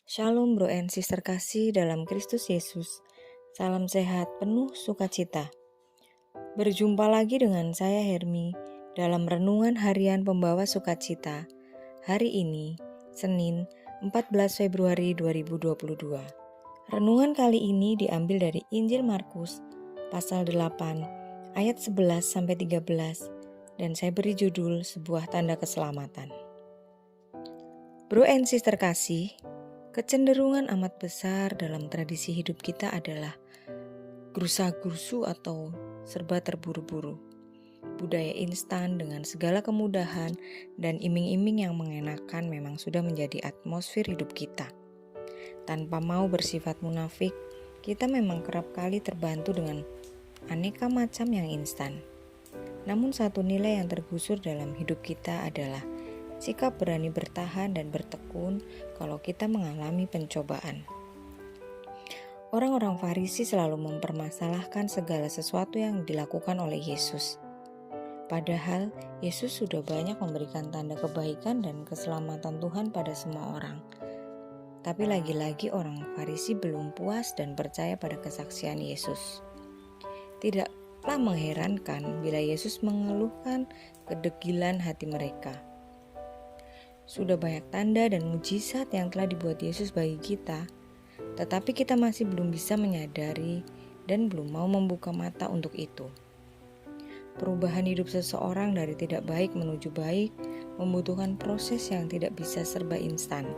Shalom bro and sister kasih dalam Kristus Yesus. Salam sehat penuh sukacita. Berjumpa lagi dengan saya Hermi dalam renungan harian pembawa sukacita. Hari ini, Senin 14 Februari 2022. Renungan kali ini diambil dari Injil Markus pasal 8 ayat 11 sampai 13 dan saya beri judul sebuah tanda keselamatan. Bro and sister kasih, kecenderungan amat besar dalam tradisi hidup kita adalah gerusa-gerusu atau serba terburu-buru. Budaya instan dengan segala kemudahan dan iming-iming yang mengenakan memang sudah menjadi atmosfer hidup kita. Tanpa mau bersifat munafik, kita memang kerap kali terbantu dengan aneka macam yang instan. Namun satu nilai yang tergusur dalam hidup kita adalah sikap berani bertahan dan bertekun kalau kita mengalami pencobaan. Orang-orang Farisi selalu mempermasalahkan segala sesuatu yang dilakukan oleh Yesus. Padahal Yesus sudah banyak memberikan tanda kebaikan dan keselamatan Tuhan pada semua orang. Tapi lagi-lagi orang Farisi belum puas dan percaya pada kesaksian Yesus. Tidaklah mengherankan bila Yesus mengeluhkan kedegilan hati mereka. Sudah banyak tanda dan mujizat yang telah dibuat Yesus bagi kita, tetapi kita masih belum bisa menyadari dan belum mau membuka mata untuk itu. Perubahan hidup seseorang dari tidak baik menuju baik membutuhkan proses yang tidak bisa serba instan.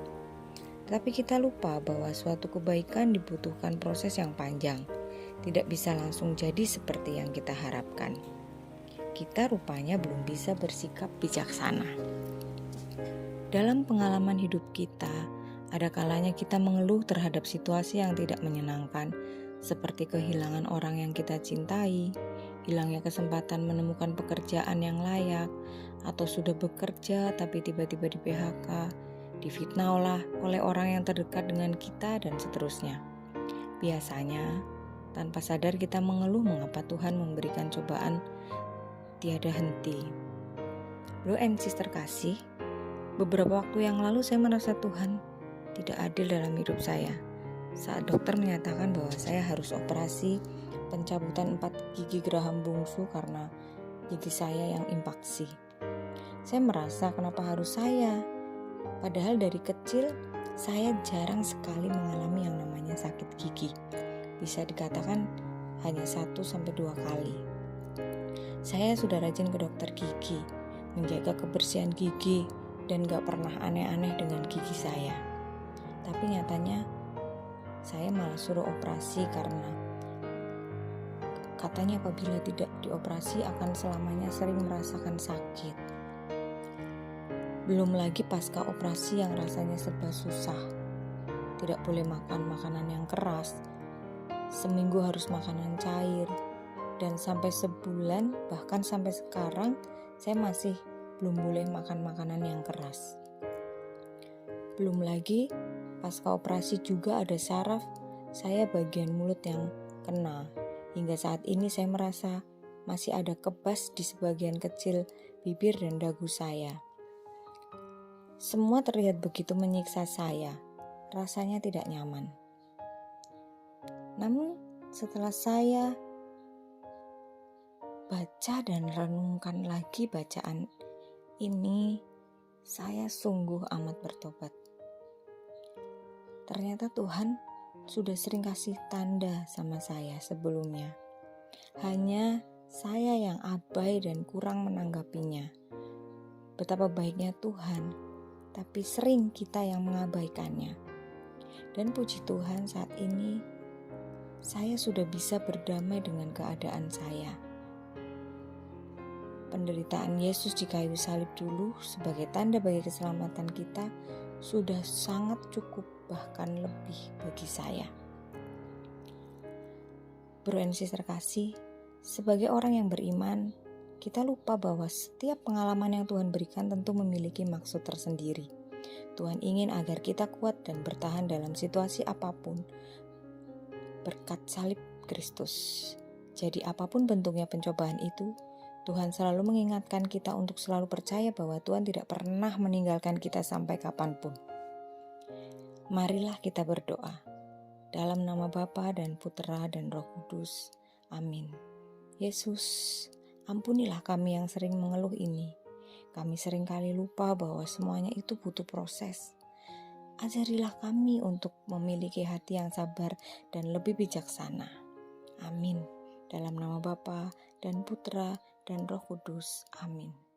Tapi kita lupa bahwa suatu kebaikan dibutuhkan proses yang panjang, tidak bisa langsung jadi seperti yang kita harapkan. Kita rupanya belum bisa bersikap bijaksana. Dalam pengalaman hidup kita, ada kalanya kita mengeluh terhadap situasi yang tidak menyenangkan, seperti kehilangan orang yang kita cintai, hilangnya kesempatan menemukan pekerjaan yang layak, atau sudah bekerja tapi tiba-tiba di PHK, difitnah oleh orang yang terdekat dengan kita, dan seterusnya. Biasanya, tanpa sadar kita mengeluh mengapa Tuhan memberikan cobaan tiada henti. Bro and sister kasih, beberapa waktu yang lalu saya merasa Tuhan tidak adil dalam hidup saya saat dokter menyatakan bahwa saya harus operasi pencabutan 4 gigi geraham bungsu karena gigi saya yang impaksi. Saya merasa kenapa harus saya? Padahal dari kecil saya jarang sekali mengalami yang namanya sakit gigi. Bisa dikatakan hanya 1-2 kali. Saya sudah rajin ke dokter gigi, menjaga kebersihan gigi, dan gak pernah aneh-aneh dengan gigi saya. Tapi nyatanya saya malah suruh operasi karena katanya apabila tidak dioperasi akan selamanya sering merasakan sakit. Belum lagi pasca operasi yang rasanya serba susah. Tidak boleh makan makanan yang keras, seminggu harus makanan cair, dan sampai sebulan bahkan sampai sekarang saya masih belum boleh makan makanan yang keras. Belum lagi pasca operasi juga ada saraf saya bagian mulut yang kena. Hingga saat ini saya merasa masih ada kebas di sebagian kecil bibir dan dagu saya. Semua terlihat begitu menyiksa saya. Rasanya tidak nyaman. Namun setelah saya baca dan renungkan lagi bacaan ini, saya sungguh amat bertobat. Ternyata Tuhan sudah sering kasih tanda sama saya sebelumnya. Hanya saya yang abai dan kurang menanggapinya. Betapa baiknya Tuhan, tapi sering kita yang mengabaikannya. Dan puji Tuhan saat ini saya sudah bisa berdamai dengan keadaan saya. Penderitaan Yesus di kayu salib dulu sebagai tanda bagi keselamatan kita sudah sangat cukup, bahkan lebih bagi saya. Bro and sister kasih, sebagai orang yang beriman, kita lupa bahwa setiap pengalaman yang Tuhan berikan tentu memiliki maksud tersendiri. Tuhan ingin agar kita kuat dan bertahan dalam situasi apapun berkat salib Kristus. Jadi apapun bentuknya pencobaan itu, Tuhan selalu mengingatkan kita untuk selalu percaya bahwa Tuhan tidak pernah meninggalkan kita sampai kapanpun. Marilah kita berdoa. Dalam nama Bapa dan Putera dan Roh Kudus. Amin. Yesus, ampunilah kami yang sering mengeluh ini. Kami seringkali lupa bahwa semuanya itu butuh proses. Ajarilah kami untuk memiliki hati yang sabar dan lebih bijaksana. Amin. Dalam nama Bapa dan Putera dan Roh Kudus. Amin.